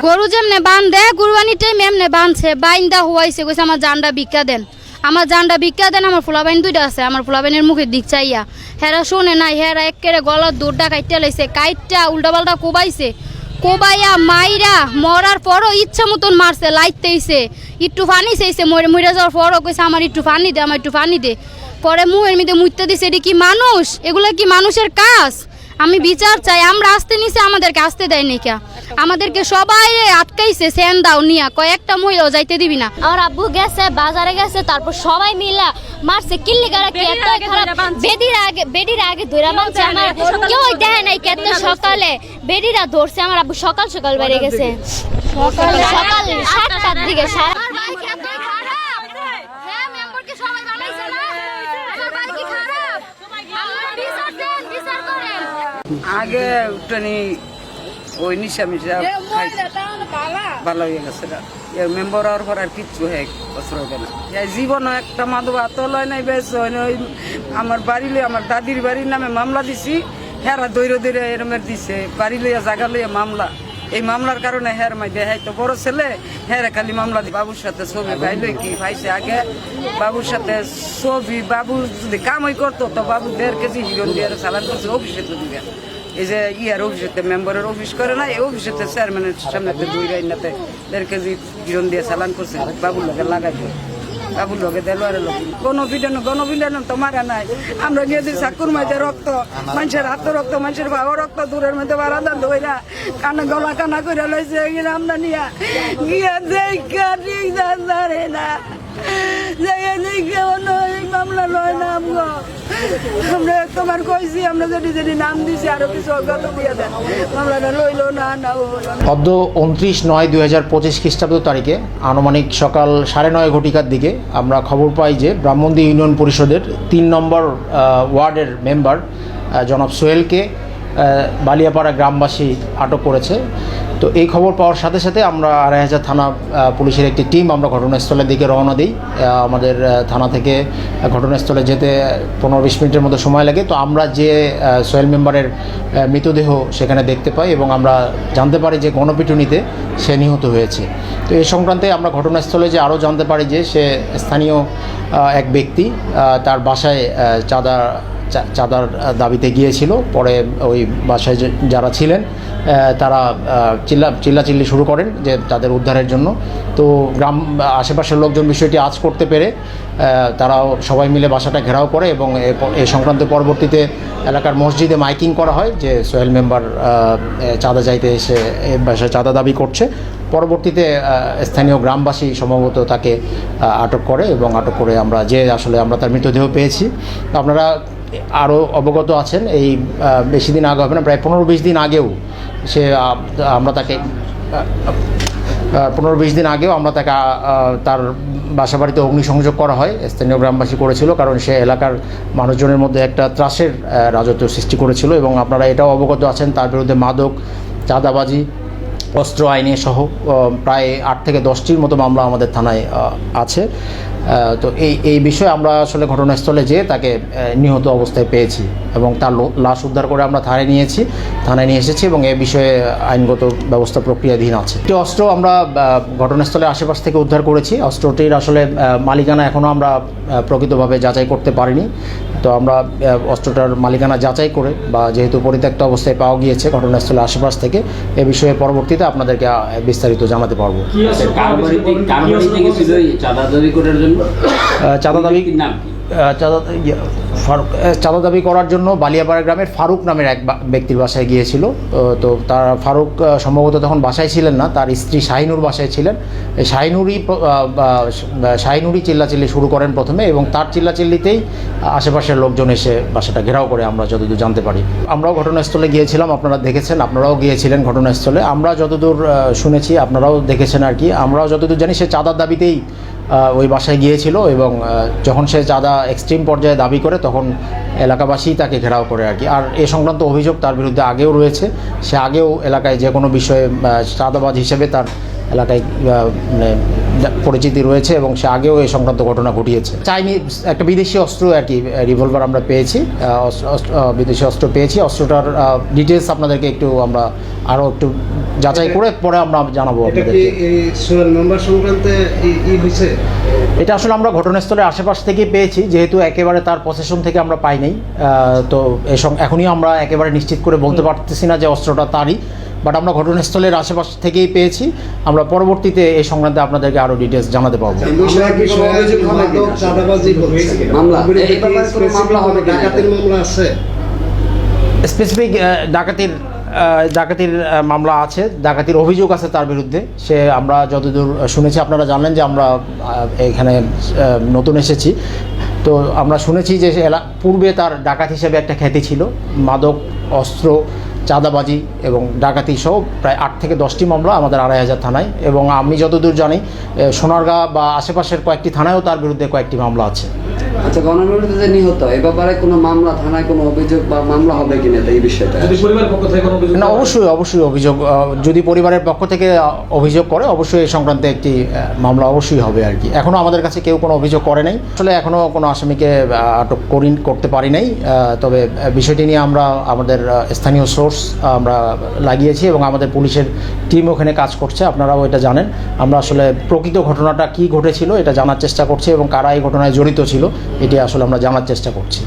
গরু যেমনে বান্ধে কুরবানির টাইমে এমনে বাঁধছে, বাইন্দা হওয়াইছে, কইছে আমার জানটা ভিক্ষা দেন, আমার জানটা ভিক্ষা দেন। আমার ফুলাবাইন দুইটা আছে, আমার ফুলাবাইনের মুখের দিক চাইয়া হেরা শোনে নাই, হেরা একেবারে গলার দৌড়টা কাইটা লাইছে, কাইটটা উল্টা পাল্টা কোবাইছে, কোবাইয়া মাইরা মরার পরও ইচ্ছা মতন মারছে, লাইতেইছে, একটু পানি চাইছে, মরে যাওয়ার পরও কইছে আমার একটু পানি দে, আমার একটু পানি দে। পরে মুহের মধ্যে মুইতে দিছে। এটি কি মানুষ? এগুলা কি মানুষের কাজ? আমি বিচার চাই। আমরা আসতে নিছে, আমাদেরকে আসতে দেয় নাই কে? আমাদেরকে সবাই আটকাইছে, সেন দাও নিয়া, কয়েকটা মহিলাও যাইতে দিবি না। আমার আব্বু গেছে বাজারে গেছে, তারপর সবাই মিলা মারছে। কিল্লিগারা কি এত খারাপ, বেডির আগে ধরে মারছে। আমার কেউ দেখে নাই, কেত সকালে বেডিরা ধরছে। আমার আব্বু সকাল সকাল বেরিয়ে গেছে, সকাল 7টার দিকে। আগে উঠনি ওই নিশা মিশা ভালো হয়ে গেছে, মেম্বার হওয়ার পর আর কিচ্ছু হয়ে বছর হবে না। জীবন একটা মাদক হাত লয় নাই, বেশ ওই আমার বাড়ি লই, আমার দাদির বাড়ির নামে মামলা দিছি, হেরা দৈর দৈরে এরমের দিছে, বাড়ি লইয়া জায়গা লইয়া মামলা। এই মামলার কারণে হের মাই দেখাই তো বড় ছেলে, হেরে খালি মামলা দি। বাবুর সাথে ছবি ভাইলো কি ভাইছে আগে, বাবুর সাথে ছবি, বাবু যদি কামাই করতো তো বাবু 1.5 কেজি হিরন দিয়ে চালান করছে অফিসে তো দিবে। এই যে ইয়ার অফিসেতে মেম্বারের অফিস করে না, এই অফিসেতে চেয়ারম্যানের সামনে 2 রাইনাতে 1.5 কেজি হিরন দিয়ে চালান করছে, বাবুর লোকে লাগাইছে। বাবুর লোকে দেলোয়ারে লোক গণবিধান তো মারা নাই। আমরা গিয়ে দিই চাকুর মাঝে রক্ত, মানুষের হাতে রক্ত, মানুষের ভাও রক্ত, দূরের মধ্যে বারাদা ধইরা কানা গলা কানা করে লইছে। আমরা নিয়া গিয়া দেখা ঠিক জানে না, মামলা লয় না। আমরা তোমার কইছি, আমরা যদি নাম দিছি আরো কিছু অজ্ঞাত দিয়ে দেন, মামলাটা লইলো না হলো না। অদ্য 29/9/2025 খ্রিস্টাব্দ তারিখে আনুমানিক সকাল 9:30 ঘটিকার দিকে আমরা খবর পাই যে ব্রাহ্মণদী ইউনিয়ন পরিষদের 3 নম্বর ওয়ার্ডের মেম্বার জনাব সোহেলকে বালিয়াপাড়া গ্রামবাসী আটক করেছে। তো এই খবর পাওয়ার সাথে সাথে আমরা 2.5 থানা পুলিশের একটি টিম আমরা ঘটনাস্থলের দিকে রওনা দিই। আমাদের থানা থেকে ঘটনাস্থলে যেতে 15-20 মিনিটের মতো সময় লাগে। তো আমরা যে সোহেল মেম্বারের মৃতদেহ সেখানে দেখতে পাই এবং আমরা জানতে পারি যে গণপিটুনিতে সে নিহত হয়েছে। তো এই সংক্রান্তে আমরা ঘটনাস্থলে যে আরও জানতে পারি যে সে স্থানীয় এক ব্যক্তি তার বাসায় চাঁদার দাবিতে গিয়েছিল। পরে ওই বাসায় যারা ছিলেন তারা চিল্লাচিল্লি শুরু করেন যে তাদের উদ্ধারের জন্য। তো আশেপাশের লোকজন বিষয়টি আঁচ করতে পেরে তারাও সবাই মিলে বাসাটা ঘেরাও করে এবং এই সংক্রান্ত পরবর্তীতে এলাকার মসজিদে মাইকিং করা হয় যে সোহেল মেম্বার চাঁদা চাইতে এসে বাসায় চাঁদা দাবি করছে। পরবর্তীতে স্থানীয় গ্রামবাসী সম্ভবত তাকে আটক করে এবং আটক করে আমরা তার মৃতদেহ পেয়েছি। আপনারা আরও অবগত আছেন, এই বেশি দিন আগে হবে না, প্রায় 15-20 দিন আগেও আমরা তাকে 15-20 দিন আগেও আমরা তাকে তার বাসাবাড়িতে অগ্নিসংযোগ করা হয়। স্থানীয় গ্রামবাসী করেছিল, কারণ সে এলাকার মানুষজনের মধ্যে একটা ত্রাসের রাজত্ব সৃষ্টি করেছিল। এবং আপনারা এটাও অবগত আছেন তার বিরুদ্ধে মাদক, চাঁদাবাজি, অস্ত্র আইনে সহ প্রায় 8 থেকে 10টির মতো মামলা আমাদের থানায় আছে। তো এই বিষয়ে আমরা আসলে ঘটনাস্থলে যেয়ে তাকে নিহত অবস্থায় পেয়েছি এবং তার লাশ উদ্ধার করে আমরা থানায় নিয়ে এসেছি এবং এ বিষয়ে আইনগত ব্যবস্থা প্রক্রিয়াধীন আছে। একটি অস্ত্র আমরা ঘটনাস্থলের আশেপাশ থেকে উদ্ধার করেছি। অস্ত্রটির আসলে মালিকানা এখনও আমরা প্রকৃতভাবে যাচাই করতে পারিনি। তো আমরা অস্ত্রটার মালিকানা যাচাই করে বা যেহেতু পরিত্যক্ত অবস্থায় পাওয়া গিয়েছে ঘটনাস্থলের আশেপাশ থেকে, এ বিষয়ে পরবর্তীতে আপনাদেরকে বিস্তারিত জানাতে পারবো। চাঁদা দাবি করার জন্য বালিয়াপাড়া গ্রামের ফারুক নামের এক ব্যক্তির বাসায় গিয়েছিল। তো তার ফারুক সম্ভবত তখন বাসায় ছিলেন না, তার স্ত্রী শাহিনুর বাসায় ছিলেন। শাহিনুরই চিল্লাচিল্লি শুরু করেন প্রথমে এবং তার চিল্লাচিল্লিতেই আশেপাশের লোকজন এসে বাসাটা ঘেরাও করে, আমরা যতদূর জানতে পারি। আমরাও ঘটনাস্থলে গিয়েছিলাম, আপনারা দেখেছেন, আপনারাও গিয়েছিলেন ঘটনাস্থলে। আমরা যতদূর শুনেছি আপনারাও দেখেছেন আর কি। আমরাও যতদূর জানি সে চাঁদার দাবিতেই ওই বাসায় গিয়েছিল এবং যখন সে চাঁদা এক্সট্রিম পর্যায়ে দাবি করে তখন এলাকাবাসী তাকে ঘেরাও করে আর কি। আর এ সংক্রান্ত অভিযোগ তার বিরুদ্ধে আগেও রয়েছে। সে আগেও এলাকায় যে কোনো বিষয়ে চাঁদাবাজ হিসেবে তার এলাকায় মানে পরিচিতি রয়েছে এবং সে আগেও এই সংক্রান্ত ঘটনা ঘটিয়েছে। চাইনিজ একটা বিদেশি অস্ত্র আর কি, রিভলভার আমরা পেয়েছি, বিদেশি অস্ত্র পেয়েছি। অস্ত্রটার ডিটেলস আপনাদেরকে একটু আমরা আরও একটু যাচাই করে পরে আমরা জানাবো আপনাদেরকে। এটা আসলে আমরা ঘটনাস্থলের আশেপাশ থেকে পেয়েছি, যেহেতু একেবারে তার পসেশন থেকে আমরা পাই নাই, তো এখনই আমরা একেবারে নিশ্চিত করে বলতে পারতেছি না যে অস্ত্রটা তারই, বাট আমরা ঘটনাস্থলের আশেপাশ থেকেই পেয়েছি। আমরা পরবর্তীতে এই সংক্রান্তে আপনাদেরকে আরও ডিটেলস জানাতে পারবো। স্পেসিফিক ডাকাতির মামলা আছে, ডাকাতির অভিযোগ আছে তার বিরুদ্ধে। সে আমরা যতদূর শুনেছি, আপনারা জানলেন যে আমরা এখানে নতুন এসেছি, তো আমরা শুনেছি যে পূর্বে তার ডাকাত হিসেবে একটা খ্যাতি ছিল। মাদক, অস্ত্র, চাঁদাবাজি এবং ডাকাতি সহ প্রায় 8 থেকে 10টি মামলা আমাদের 2500 থানায়, এবং আমি যতদূর জানি সোনারগাঁ বা আশেপাশের কয়েকটি থানায়ও তার বিরুদ্ধে কয়েকটি মামলা আছে। আচ্ছা, গণবিরোধী যে নিহত, এ ব্যাপারে কোনো মামলা, থানায় কোনো অভিযোগ বা মামলা হবে কিনা এই বিষয়টা? না, অবশ্যই অভিযোগ, যদি পরিবারের পক্ষ থেকে অভিযোগ করে অবশ্যই এই সংক্রান্তে একটি মামলা অবশ্যই হবে আর কি। এখনও আমাদের কাছে কেউ কোনো অভিযোগ করে নাই, আসলে এখনও কোনো আসামিকে আটক করতে পারি নাই। তবে বিষয়টি নিয়ে আমরা আমাদের স্থানীয় সোর্স আমরা লাগিয়েছি এবং আমাদের পুলিশের টিম ওখানে কাজ করছে, আপনারাও এটা জানেন। আমরা আসলে প্রকৃত ঘটনাটা কী ঘটেছিল এটা জানার চেষ্টা করছি এবং কারা এই ঘটনায় জড়িত ছিল এটি আসলে আমরা জানার চেষ্টা করছি।